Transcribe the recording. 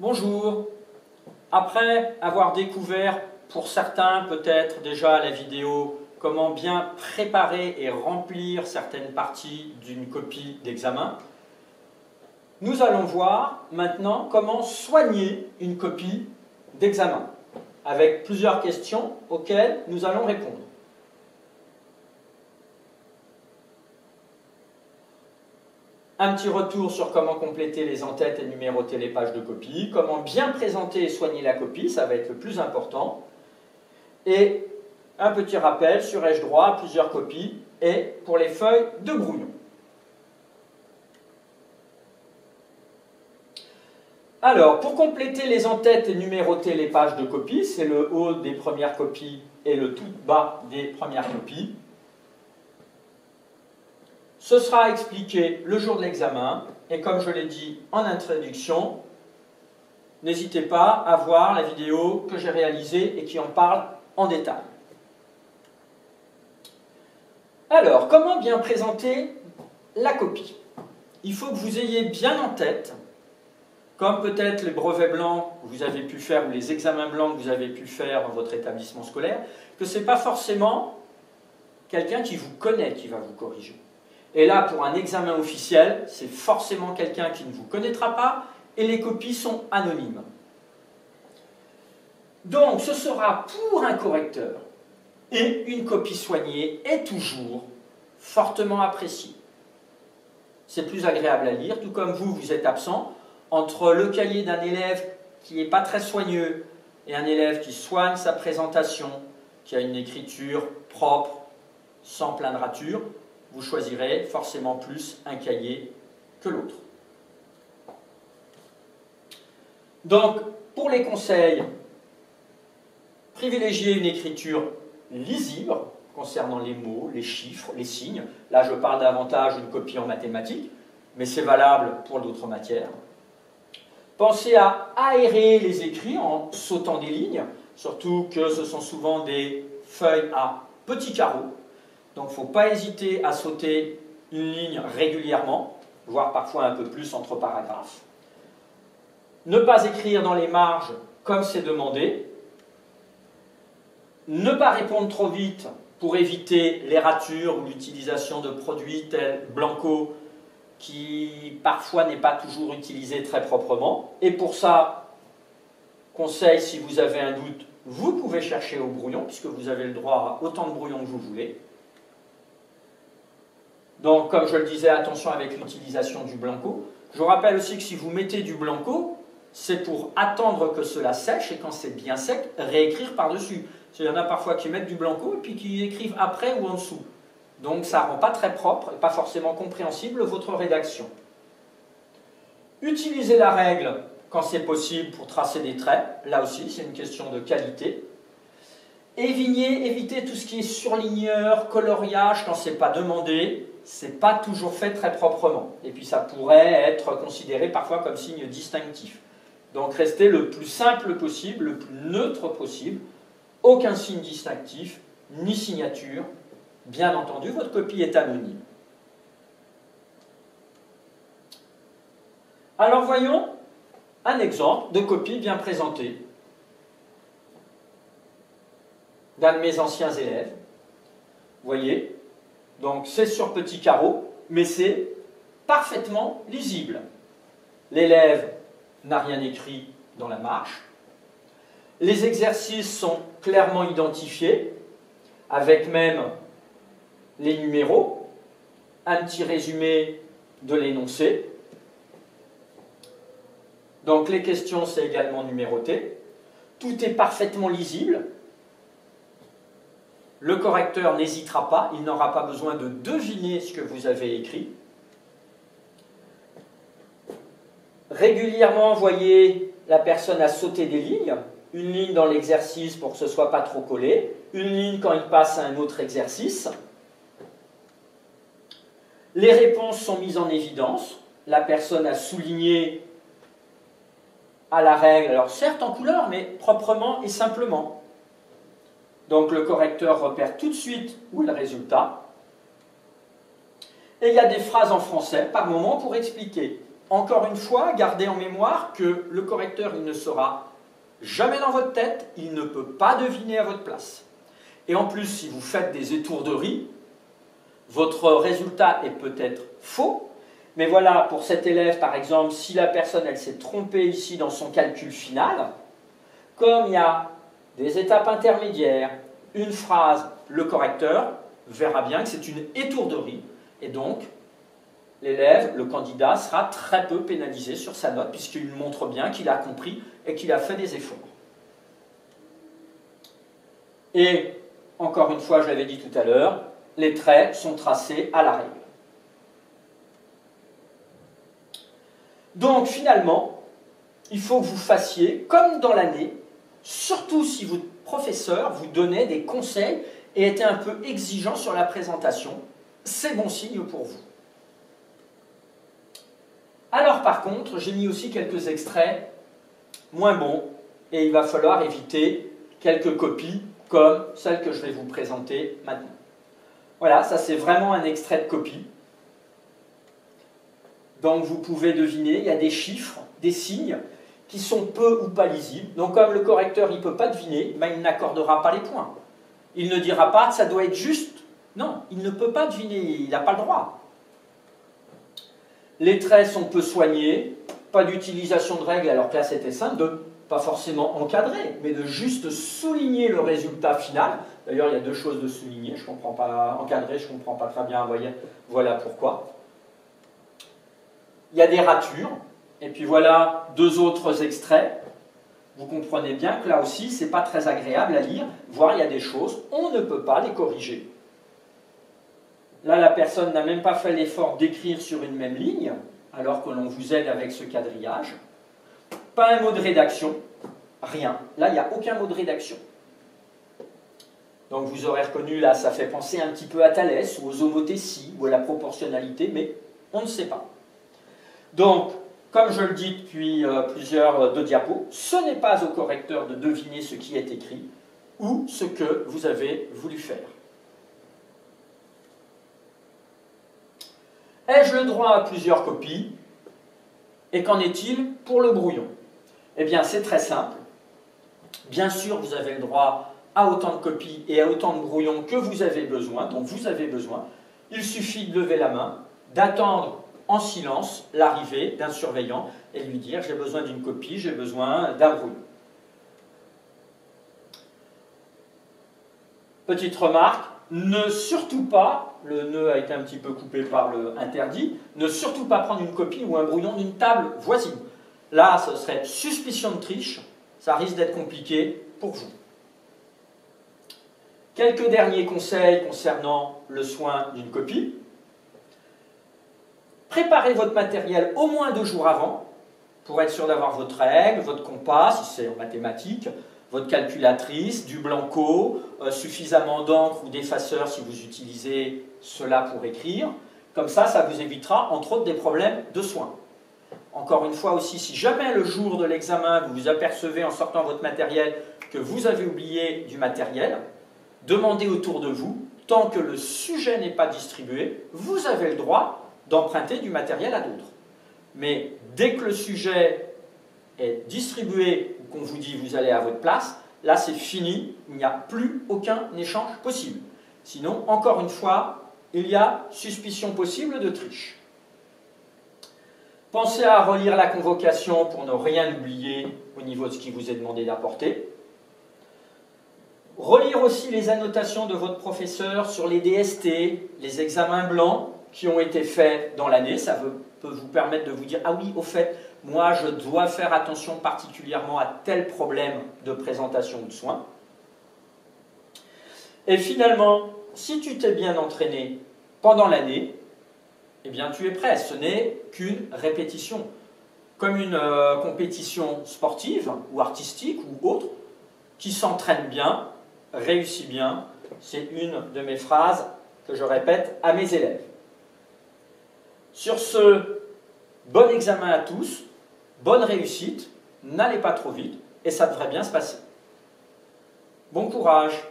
Bonjour. Après avoir découvert, pour certains peut-être déjà la vidéo, comment bien préparer et remplir certaines parties d'une copie d'examen, nous allons voir maintenant comment soigner une copie d'examen, avec plusieurs questions auxquelles nous allons répondre. Un petit retour sur comment compléter les en-têtes et numéroter les pages de copie, comment bien présenter et soigner la copie, ça va être le plus important. Et un petit rappel sur ai-je droit à plusieurs copies et pour les feuilles de brouillon. Alors, pour compléter les en-têtes et numéroter les pages de copie, c'est le haut des premières copies et le tout bas des premières copies. Ce sera expliqué le jour de l'examen, et comme je l'ai dit en introduction, n'hésitez pas à voir la vidéo que j'ai réalisée et qui en parle en détail. Alors, comment bien présenter la copie? Il faut que vous ayez bien en tête, comme peut-être les brevets blancs que vous avez pu faire ou les examens blancs que vous avez pu faire dans votre établissement scolaire, que ce n'est pas forcément quelqu'un qui vous connaît qui va vous corriger. Et là, pour un examen officiel, c'est forcément quelqu'un qui ne vous connaîtra pas et les copies sont anonymes. Donc, ce sera pour un correcteur et une copie soignée est toujours fortement appréciée. C'est plus agréable à lire, tout comme vous êtes absent, entre le cahier d'un élève qui n'est pas très soigneux et un élève qui soigne sa présentation, qui a une écriture propre, sans plein de ratures, vous choisirez forcément plus un cahier que l'autre. Donc, pour les conseils, privilégiez une écriture lisible concernant les mots, les chiffres, les signes. Là, je parle davantage d'une copie en mathématiques, mais c'est valable pour d'autres matières. Pensez à aérer les écrits en sautant des lignes, surtout que ce sont souvent des feuilles à petits carreaux. Donc, il ne faut pas hésiter à sauter une ligne régulièrement, voire parfois un peu plus entre paragraphes. Ne pas écrire dans les marges comme c'est demandé. Ne pas répondre trop vite pour éviter les ratures ou l'utilisation de produits tels Blanco qui parfois n'est pas toujours utilisé très proprement. Et pour ça, conseil, si vous avez un doute, vous pouvez chercher au brouillon, puisque vous avez le droit à autant de brouillons que vous voulez. Donc, comme je le disais, attention avec l'utilisation du Blanco. Je vous rappelle aussi que si vous mettez du Blanco, c'est pour attendre que cela sèche et quand c'est bien sec, réécrire par-dessus. Il y en a parfois qui mettent du Blanco et puis qui écrivent après ou en dessous. Donc, ça ne rend pas très propre et pas forcément compréhensible votre rédaction. Utilisez la règle quand c'est possible pour tracer des traits. Là aussi, c'est une question de qualité. Évitez tout ce qui est surligneur, coloriage quand ce n'est pas demandé. Ce n'est pas toujours fait très proprement. Et puis ça pourrait être considéré parfois comme signe distinctif. Donc restez le plus simple possible, le plus neutre possible. Aucun signe distinctif, ni signature. Bien entendu, votre copie est anonyme. Alors voyons un exemple de copie bien présentée d'un de mes anciens élèves. Vous voyez, donc c'est sur petit carreau, mais c'est parfaitement lisible. L'élève n'a rien écrit dans la marge. Les exercices sont clairement identifiés, avec même les numéros, un petit résumé de l'énoncé. Donc les questions, c'est également numéroté. Tout est parfaitement lisible. Le correcteur n'hésitera pas, il n'aura pas besoin de deviner ce que vous avez écrit. Régulièrement, voyez, la personne a sauté des lignes. Une ligne dans l'exercice pour que ce ne soit pas trop collé. Une ligne quand il passe à un autre exercice. Les réponses sont mises en évidence. La personne a souligné à la règle, alors certes en couleur, mais proprement et simplement. Donc le correcteur repère tout de suite où est le résultat. Et il y a des phrases en français par moment pour expliquer. encore une fois, gardez en mémoire que le correcteur, il ne sera jamais dans votre tête, il ne peut pas deviner à votre place. Et en plus, si vous faites des étourderies, votre résultat est peut-être faux, mais voilà, pour cet élève, par exemple, si la personne, elle s'est trompée ici dans son calcul final, comme il y a des étapes intermédiaires, une phrase, le correcteur verra bien que c'est une étourderie, et donc, l'élève, le candidat, sera très peu pénalisé sur sa note, puisqu'il montre bien qu'il a compris et qu'il a fait des efforts. Et, encore une fois, je l'avais dit tout à l'heure, les traits sont tracés à la règle. Donc, finalement, il faut que vous fassiez, comme dans l'année, surtout si votre professeur vous donnait des conseils et était un peu exigeant sur la présentation, c'est bon signe pour vous. Alors, par contre, j'ai mis aussi quelques extraits moins bons, et il va falloir éviter quelques copies comme celle que je vais vous présenter maintenant. Voilà, ça c'est vraiment un extrait de copie. Donc vous pouvez deviner, il y a des chiffres, des signes qui sont peu ou pas lisibles. Donc comme le correcteur il ne peut pas deviner, ben, il n'accordera pas les points. Il ne dira pas ça doit être juste. Non, il ne peut pas deviner, il n'a pas le droit. Les traits sont peu soignés, pas d'utilisation de règles, alors que là c'était simple, de pas forcément encadrer, mais de juste souligner le résultat final. D'ailleurs, il y a deux choses de souligner, je ne comprends pas, encadrer, je ne comprends pas très bien, voyez, voilà pourquoi. Il y a des ratures, et puis voilà deux autres extraits. Vous comprenez bien que là aussi, ce n'est pas très agréable à lire, voire il y a des choses, on ne peut pas les corriger. Là, la personne n'a même pas fait l'effort d'écrire sur une même ligne, alors que l'on vous aide avec ce quadrillage. Pas un mot de rédaction, rien. Là, il n'y a aucun mot de rédaction. Donc vous aurez reconnu, là, ça fait penser un petit peu à Thalès, ou aux homothéties, ou à la proportionnalité, mais on ne sait pas. Donc, comme je le dis depuis plusieurs diapos, ce n'est pas au correcteur de deviner ce qui est écrit, ou ce que vous avez voulu faire. Ai-je le droit à plusieurs copies? Et qu'en est-il pour le brouillon? Eh bien, c'est très simple. Bien sûr, vous avez le droit à autant de copies et à autant de brouillons que vous avez besoin, dont vous avez besoin. Il suffit de lever la main, d'attendre en silence l'arrivée d'un surveillant et lui dire « j'ai besoin d'une copie, j'ai besoin d'un brouillon ». Petite remarque, ne surtout pas, le nœud a été un petit peu coupé par le interdit, ne surtout pas prendre une copie ou un brouillon d'une table voisine. Là, ce serait suspicion de triche, ça risque d'être compliqué pour vous. Quelques derniers conseils concernant le soin d'une copie. Préparez votre matériel au moins 2 jours avant, pour être sûr d'avoir votre règle, votre compas, si c'est en mathématiques, votre calculatrice, du blanco, suffisamment d'encre ou d'effaceur si vous utilisez cela pour écrire. Comme ça vous évitera, entre autres, des problèmes de soin. Encore une fois aussi, si jamais le jour de l'examen, vous vous apercevez en sortant votre matériel que vous avez oublié du matériel, demandez autour de vous, tant que le sujet n'est pas distribué, vous avez le droit d'emprunter du matériel à d'autres. Mais dès que le sujet est distribué ou qu'on vous dit vous allez à votre place, là c'est fini, il n'y a plus aucun échange possible. Sinon, encore une fois, il y a suspicion possible de triche. Pensez à relire la convocation pour ne rien oublier au niveau de ce qui vous est demandé d'apporter. Relire aussi les annotations de votre professeur sur les DST, les examens blancs qui ont été faits dans l'année. Ça peut vous permettre de vous dire « Ah oui, au fait, moi je dois faire attention particulièrement à tel problème de présentation ou de soins. » Et finalement, si tu t'es bien entraîné pendant l'année, eh bien tu es prêt. Ce n'est qu'une répétition. Comme une compétition sportive ou artistique ou autre, qui s'entraîne bien, réussit bien. C'est une de mes phrases que je répète à mes élèves. Sur ce, bon examen à tous, bonne réussite, n'allez pas trop vite et ça devrait bien se passer. Bon courage!